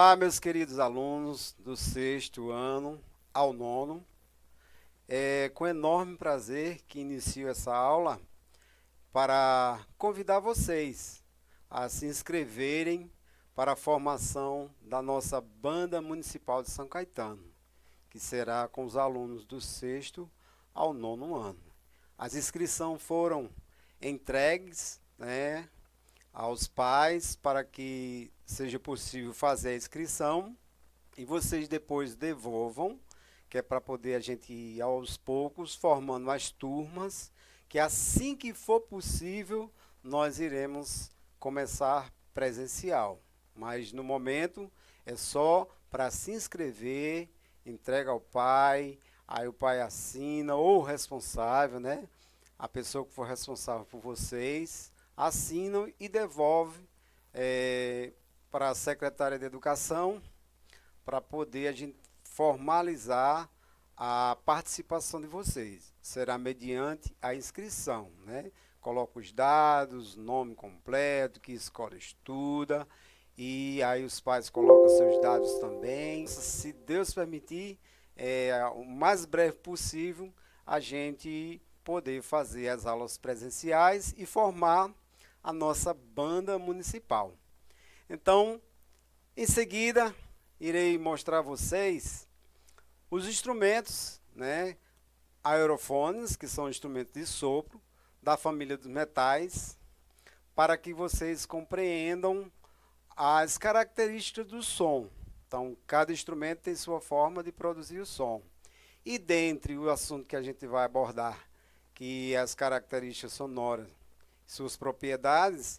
Olá, meus queridos alunos do sexto ano ao nono. É com enorme prazer que inicio essa aula para convidar vocês a se inscreverem para a formação da nossa Banda Municipal de São Caetano, que será com os alunos do sexto ao nono ano. As inscrições foram entregues, aos pais para que seja possível fazer a inscrição e vocês depois devolvam, que é para poder a gente ir aos poucos formando as turmas, que assim que for possível nós iremos começar presencial. Mas no momento é só para se inscrever, entrega ao pai, aí o pai assina, ou o responsável, a pessoa que for responsável por vocês, assinam e devolve para a secretária de Educação para poder a gente formalizar a participação de vocês. Será mediante a inscrição, Coloca os dados, nome completo, que escola estuda, e aí os pais colocam seus dados também. Se Deus permitir, o mais breve possível, a gente poder fazer as aulas presenciais e formar a nossa banda municipal. Então, em seguida, irei mostrar a vocês os instrumentos, aerofones, que são instrumentos de sopro, da família dos metais, para que vocês compreendam as características do som. Então, cada instrumento tem sua forma de produzir o som. E dentre o assunto que a gente vai abordar, que é as características sonoras, suas propriedades,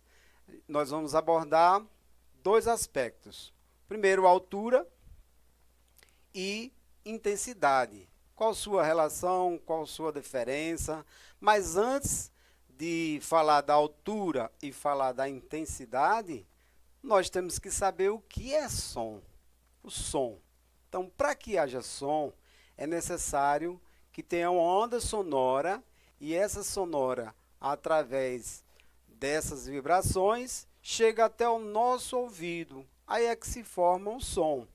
nós vamos abordar dois aspectos. Primeiro, altura e intensidade. Qual sua relação, qual sua diferença. Mas antes de falar da altura e falar da intensidade, nós temos que saber o que é som. O som. Então, para que haja som, é necessário que tenha uma onda sonora e essa sonora, através dessas vibrações, chega até o nosso ouvido. Aí é que se forma um som.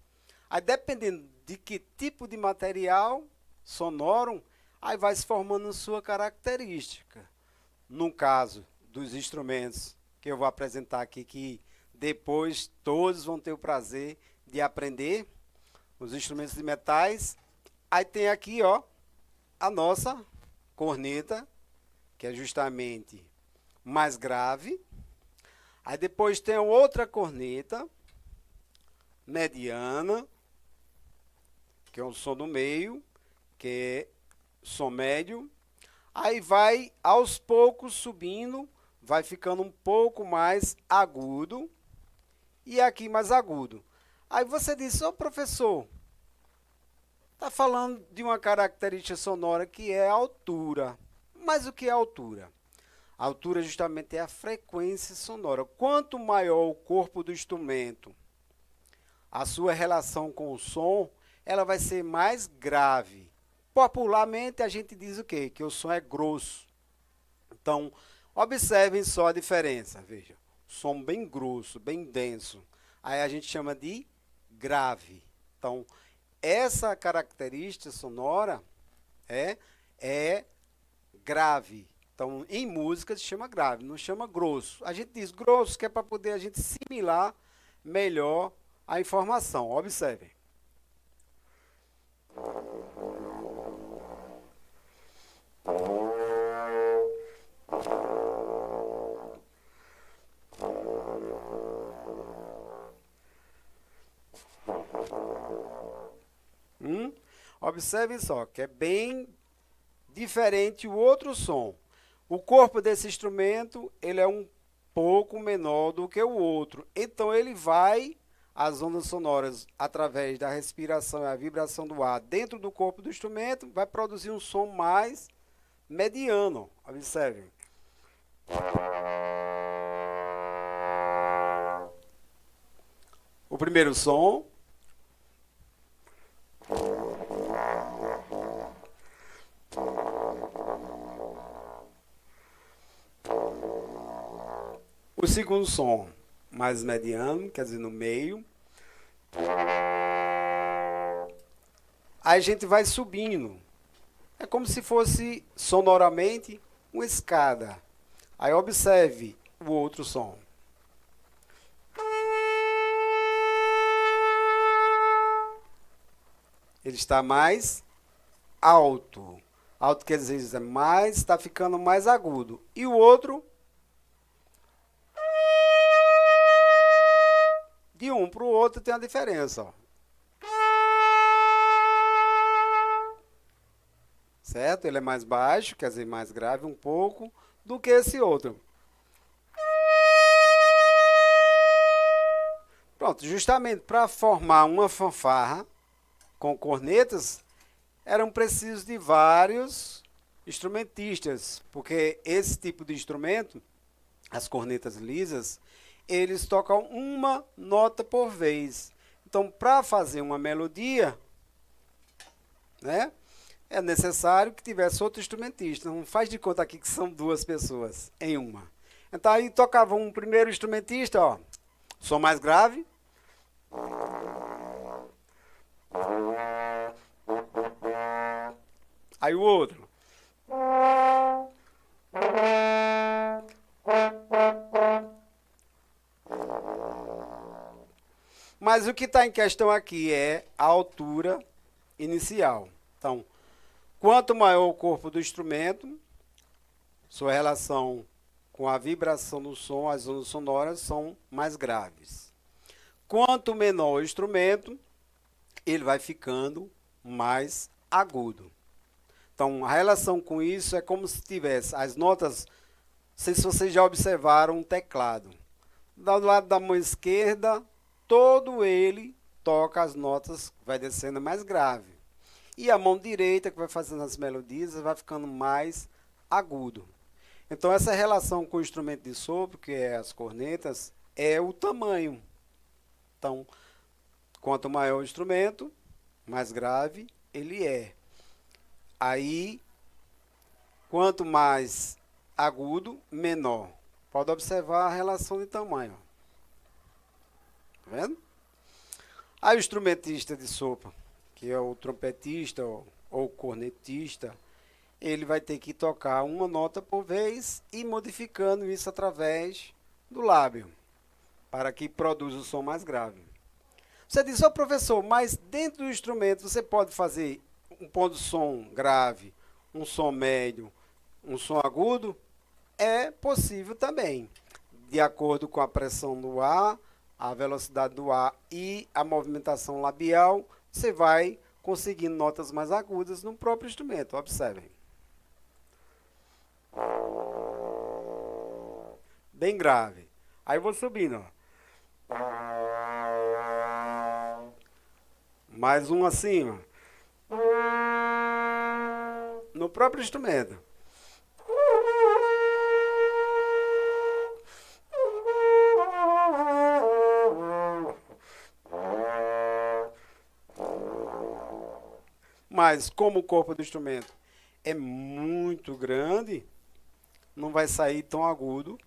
Aí, dependendo de que tipo de material sonoro, aí vai se formando sua característica. No caso dos instrumentos que eu vou apresentar aqui, que depois todos vão ter o prazer de aprender, os instrumentos de metais, aí tem aqui, a nossa corneta, que é justamente mais grave. Aí depois tem outra corneta, mediana, que é o som do meio, que é som médio. Aí vai aos poucos subindo, vai ficando um pouco mais agudo, e aqui mais agudo. Aí você diz, professor, está falando de uma característica sonora que é a altura. Mas o que é altura? A altura justamente é a frequência sonora. Quanto maior o corpo do instrumento, a sua relação com o som, ela vai ser mais grave. Popularmente a gente diz o quê? Que o som é grosso. Então, observem só a diferença. Veja, som bem grosso, bem denso. Aí a gente chama de grave. Então, essa característica sonora é grave. Então, em música se chama grave, não chama grosso. A gente diz grosso que é para poder a gente assimilar melhor a informação. Observem. Observem só que é bem diferente o outro som. O corpo desse instrumento ele é um pouco menor do que o outro. Então ele vai, as ondas sonoras, através da respiração e a vibração do ar dentro do corpo do instrumento, vai produzir um som mais mediano. Observem. O primeiro som. O segundo som, mais mediano, quer dizer, no meio. Aí a gente vai subindo. É como se fosse sonoramente uma escada. Aí observe o outro som. Ele está mais alto. Alto quer dizer mais, está ficando mais agudo. E o outro, de um para o outro tem a diferença, ó. Certo? Ele é mais baixo, quer dizer, mais grave um pouco, do que esse outro. Pronto, justamente para formar uma fanfarra com cornetas, eram precisos de vários instrumentistas, porque esse tipo de instrumento, as cornetas lisas, eles tocam uma nota por vez. Então, para fazer uma melodia, né, é necessário que tivesse outro instrumentista. Não faz de conta aqui que são duas pessoas em uma. Então, aí tocava um primeiro instrumentista, ó, som mais grave. Aí o outro. Mas o que está em questão aqui é a altura inicial. Então, quanto maior o corpo do instrumento, sua relação com a vibração do som, as ondas sonoras são mais graves. Quanto menor o instrumento, ele vai ficando mais agudo. Então, a relação com isso é como se tivesse as notas. Não sei se vocês já observaram um teclado. Do lado da mão esquerda, todo ele toca as notas, vai descendo mais grave. E a mão direita, que vai fazendo as melodias, vai ficando mais agudo. Então, essa relação com o instrumento de sopro, que é as cornetas, é o tamanho. Então, quanto maior o instrumento, mais grave ele é. Aí, quanto mais agudo, menor. Pode observar a relação de tamanho. Tá vendo? Aí o instrumentista de sopro, que é o trompetista ou cornetista, ele vai ter que tocar uma nota por vez e modificando isso através do lábio, para que produza o som mais grave. Você diz, ô professor, mas dentro do instrumento você pode fazer um pôr do som grave, um som médio, um som agudo? É possível também, de acordo com a pressão do ar, a velocidade do ar e a movimentação labial, você vai conseguindo notas mais agudas no próprio instrumento. Observem. Bem grave. Aí eu vou subindo, ó. Mais um assim, ó. No próprio instrumento. Mas como o corpo do instrumento é muito grande, não vai sair tão agudo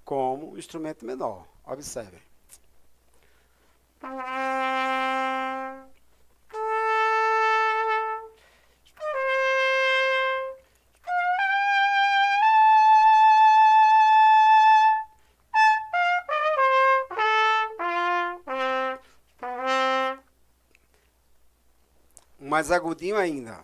como o instrumento menor. Observem. Mais agudinho ainda.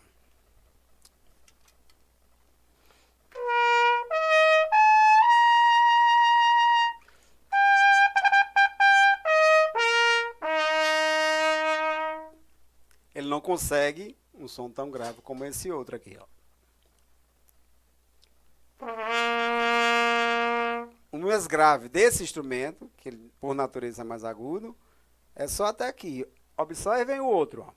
Ele não consegue um som tão grave como esse outro aqui, ó. O mais grave desse instrumento, que ele, por natureza é mais agudo, é só até aqui. Observem o outro, ó.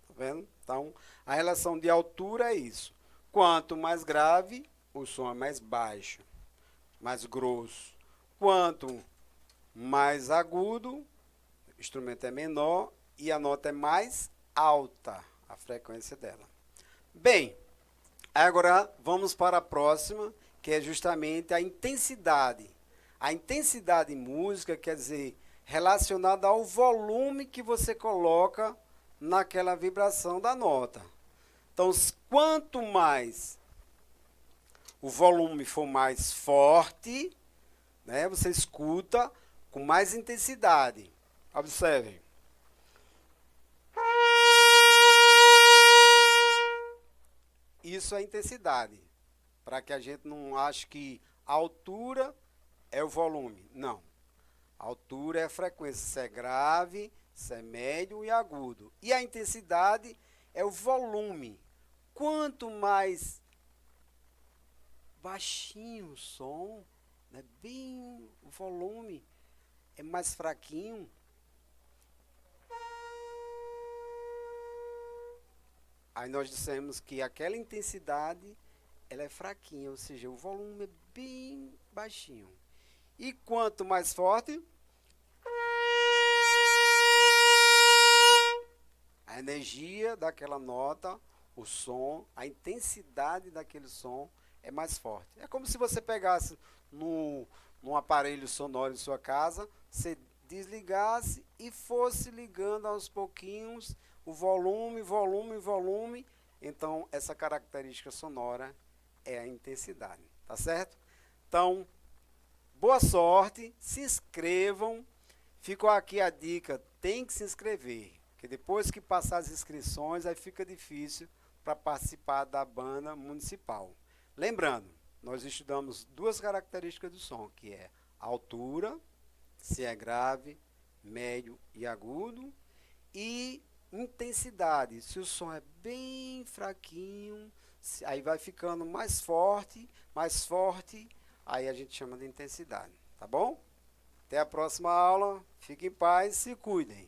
Tá vendo? Então, a relação de altura é isso. Quanto mais grave, o som é mais baixo, mais grosso. Quanto mais agudo, o instrumento é menor e a nota é mais alta, a frequência dela. Bem, agora vamos para a próxima, que é justamente a intensidade. A intensidade em música quer dizer relacionada ao volume que você coloca naquela vibração da nota. Então, quanto mais o volume for mais forte, né, você escuta com mais intensidade. Observem. Isso é intensidade, para que a gente não ache que a altura é o volume. Não. A altura é a frequência, se é grave, se é médio e agudo. E a intensidade é o volume. Quanto mais baixinho o som, né, bem o volume é mais fraquinho, aí nós dissemos que aquela intensidade ela é fraquinha, ou seja, o volume é bem baixinho. E quanto mais forte, a energia daquela nota, o som, a intensidade daquele som é mais forte. É como se você pegasse num aparelho sonoro em sua casa, você desligasse e fosse ligando aos pouquinhos o volume, volume, volume. Então, essa característica sonora é a intensidade, tá certo? Então, boa sorte, se inscrevam. Ficou aqui a dica, tem que se inscrever, porque depois que passar as inscrições, aí fica difícil para participar da banda municipal. Lembrando, nós estudamos duas características do som, que é a altura, se é grave, médio e agudo, e intensidade, se o som é bem fraquinho, aí vai ficando mais forte, aí a gente chama de intensidade, tá bom? Até a próxima aula, fiquem em paz, se cuidem.